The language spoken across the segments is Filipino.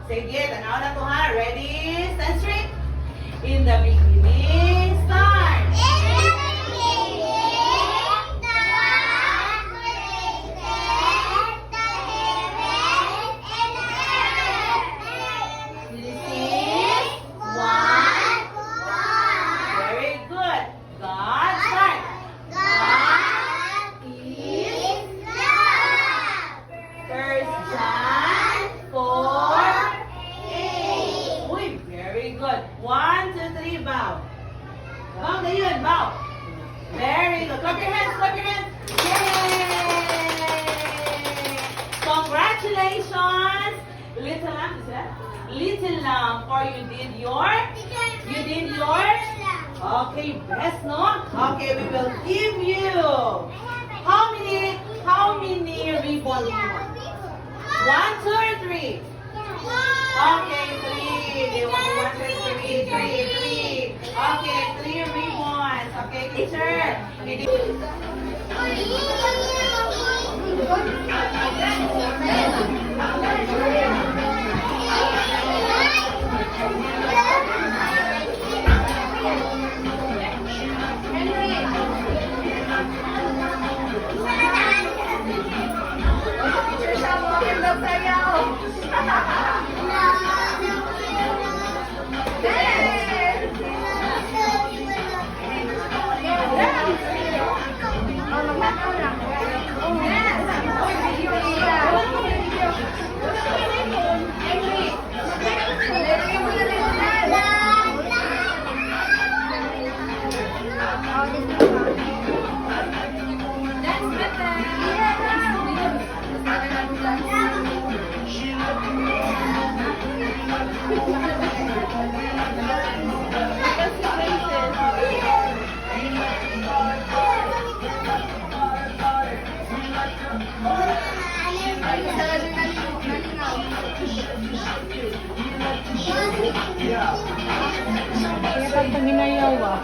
Sige, tanaw na to ha. Ready? Stand straight. In the beginning, start. In the beginning, the God created the heaven and earth. This is One God. very good. God, start. God is love. First John 4. Uy, very good. 1, 2, 3, bow. Bow na yun, bow. Very good. Clap your hands, clap your hands. Yay! Congratulations. Little lamb, is that? Little lamb, for you did your? Okay, best, no? Okay, we will give you. How many ribbons do you want? 1, 2, or 3? Okay, 3. They want 1, 2, 3, 3. Okay, 3 ribbons. Okay, teacher. Kaya pag ginayaw ah.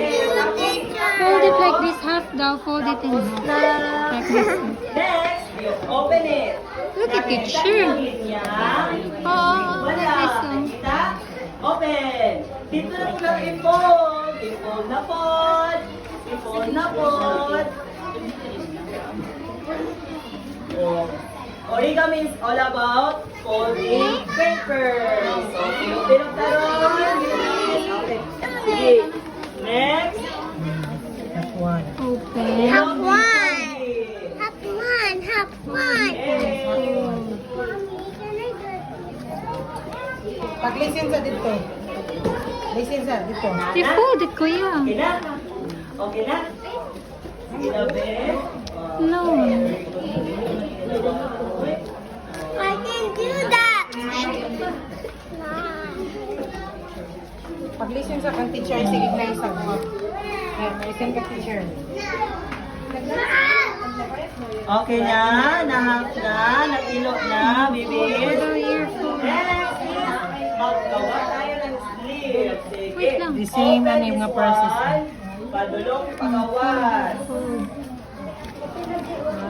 Fold it like this, half down, fold it in like this. Next, you open it. Look at it, sure. Oh, Wala. nice one. Kita? Open. Dito na po lang i-fold. I-fold na pod. I-fold na pod. Oh. Origami is all about folding paper. So, you open up the roll. lisensa dito. Lisensa dito. Di food, kuya. Okay na? Okay na? Grabe. No. I can do that. Pag-listen sa kang teacher, sige na yung sagot. Listen ka teacher. Okay na, nahak na, natilo na, bibis. Next is, maggawa tayo ng sleeve. Sige. Wait lang. The same Open ano yung mga this process. one. Padulong, pagawas.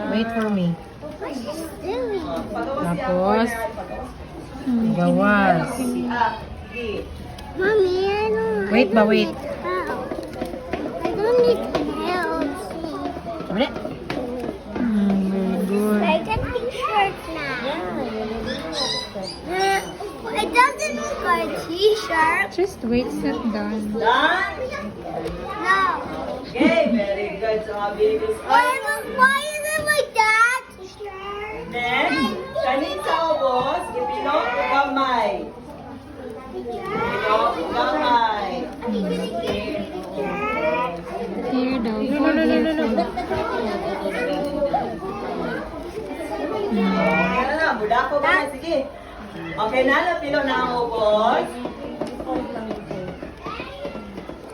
Wait for me. Pagawas siya. Tapos, gawas. Sige. Mommy, I don't. Wait ba, wait. I don't need help. Wala. Very good. I can t-shirt now. It doesn't look like a t-shirt. Just wait, sit down. Done? No. Okay, very good. So, mabilis. Why is it like that? Next, kanin sa ubos, ipilok o gamay. Ipilok o gamay. Here daw. No. Okay na na, mula ko ba? Sige. Okay na, napilo na ang ubos.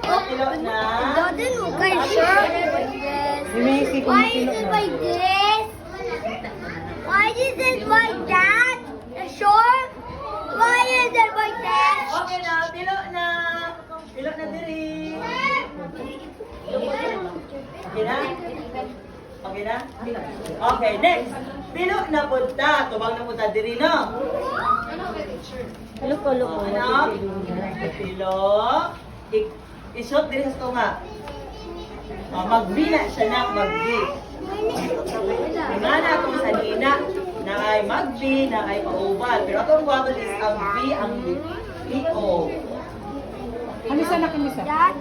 Napilo na. Doesn't look like a shirt like this. Why is it like this? Why is it like that? The short? Why is it like that? Okay na, pilo na. Pilo na diri. Okay na? Okay na? Okay, next. Pilo na punta. Tubang na punta diri, no? Loko. Ano? Pilo. I-shot diri sa tunga. Mag-B na siya na, mag-B. Nga na itong sanina na ay mag-B, na ay pa-oval. Pero itong wagon is ang B, ang B-O. Kamisa na kamisa. That?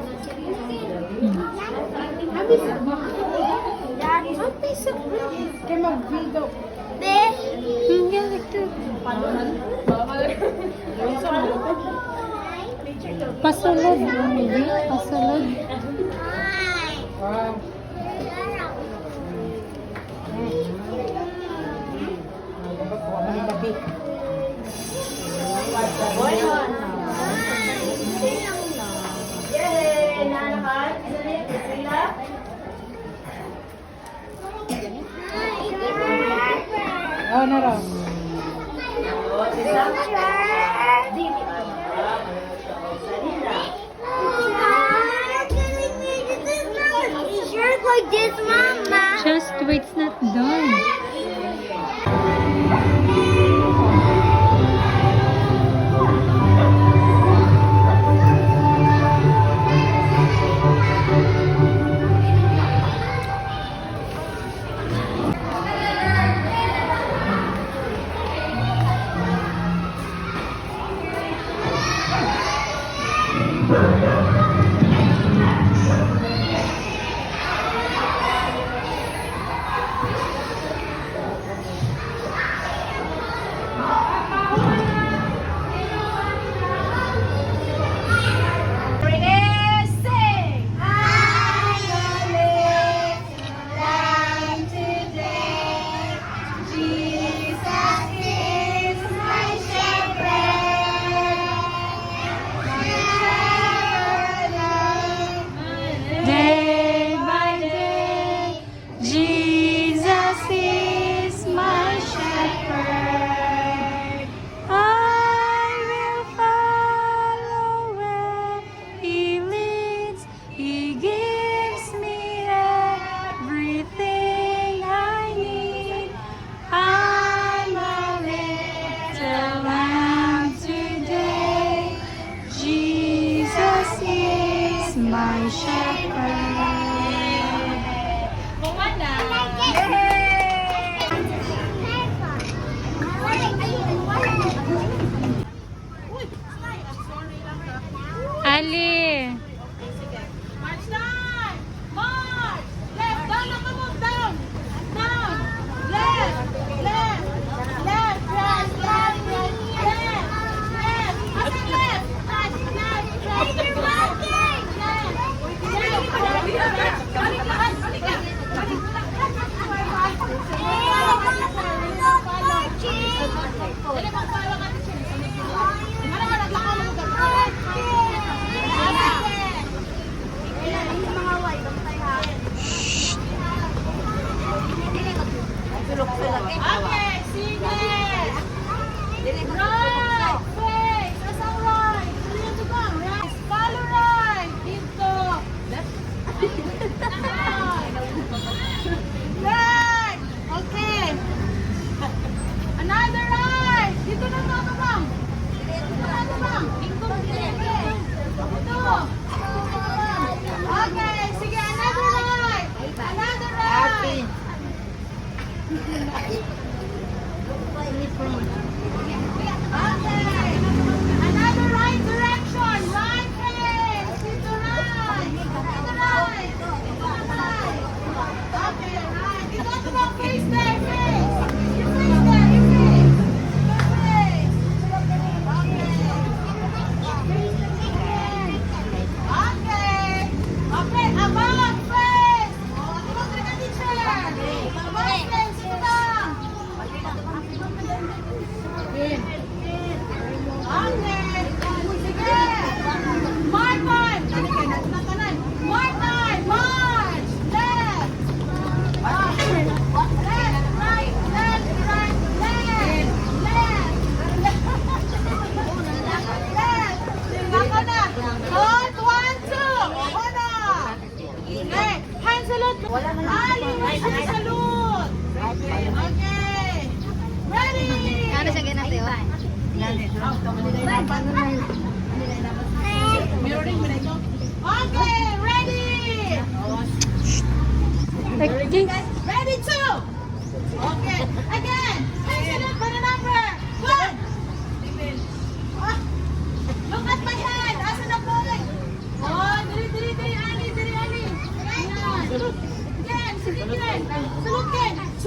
Kaya mag-video. This? Yeah, like that. Pasulod. Maybe. Pasulod. Wow. Yay! Nanakan? Sila? Oh, naro. Sila? Shirt like this, Mama. Just wait, it's not done. Day by day, Jesus is my shepherd. I will follow where He leads. He gives me everything I need. I'm a little lamb today. Jesus is my shepherd. Ali. March down! March! Left, down, move down! Down! Left! Left! Left! Right! Left! Right! Left! Left! Asa left!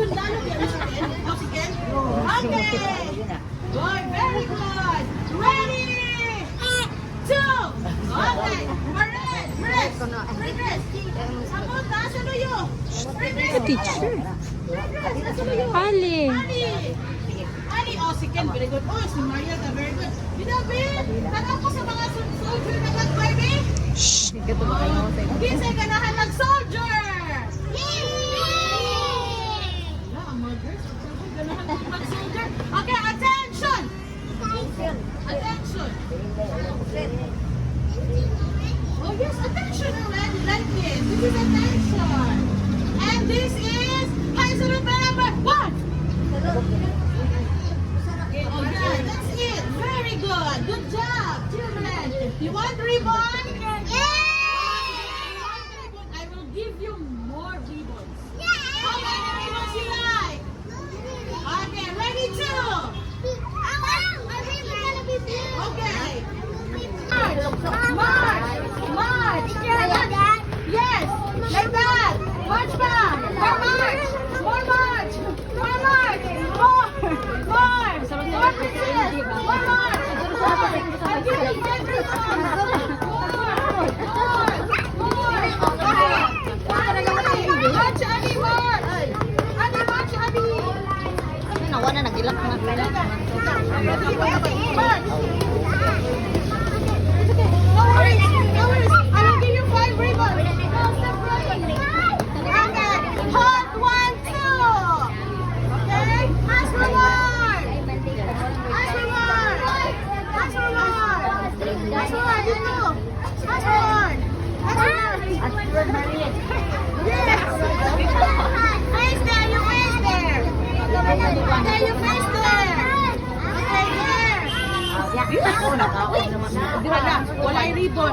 sundalo di ano sa akin? O, sige. Okay. Good, very good. Ready? Two. Okay. Press. Samot, taas ang luyo. Teacher. Taas ang luyo. Ali. Ali, oh, si Ken, very good. Oh, si Maria, very good. Binabit, tanaw ko sa mga soldier na mag-baby. Kinsay ganahan mag-soldier. Wala, ang mga girls, ganahan mag-soldier. Okay, attention. Attention. Oh yes, attention already, like this. This is attention. And this is, high salute number 1. Oh yeah, that's it. Very good. Good job, children. You want ribbon? Yeah! I will give you more ribbons. How many ribbons you like? Okay, ready to? Okay. March. Yes, like that. March back. More march. More march. More march. More. More princess. More march. I'm giving everyone. March, Abby, march. Abby, march, Abby. Nawa na nagilak na. March. No worries. No worries. I will give you 5 ribbons. No, stop running. Okay. Hot 1, 2. Okay. Ask for more. Ask for more. Ask for more. Ask for more. You too. Ask for more. Ask for more. Yes. Face there. You face there. Okay, you face there. Okay, there. Wala yung ribbon.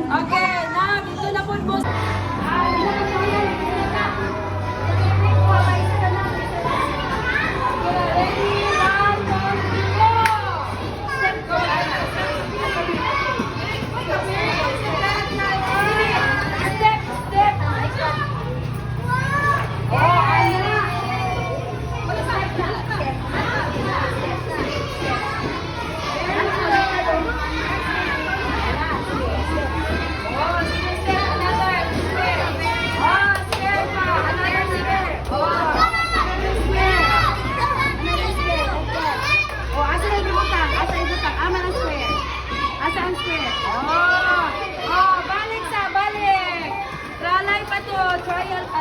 Okay, now, dito na po po.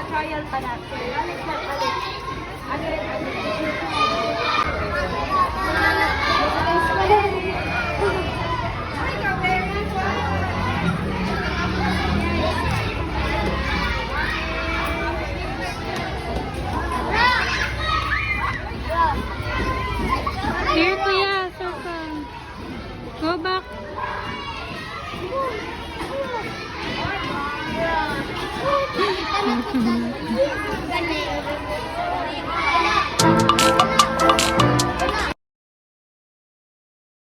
Trial pa natin. Balik na, balik. Here, kuya. So come. Go back. Galing.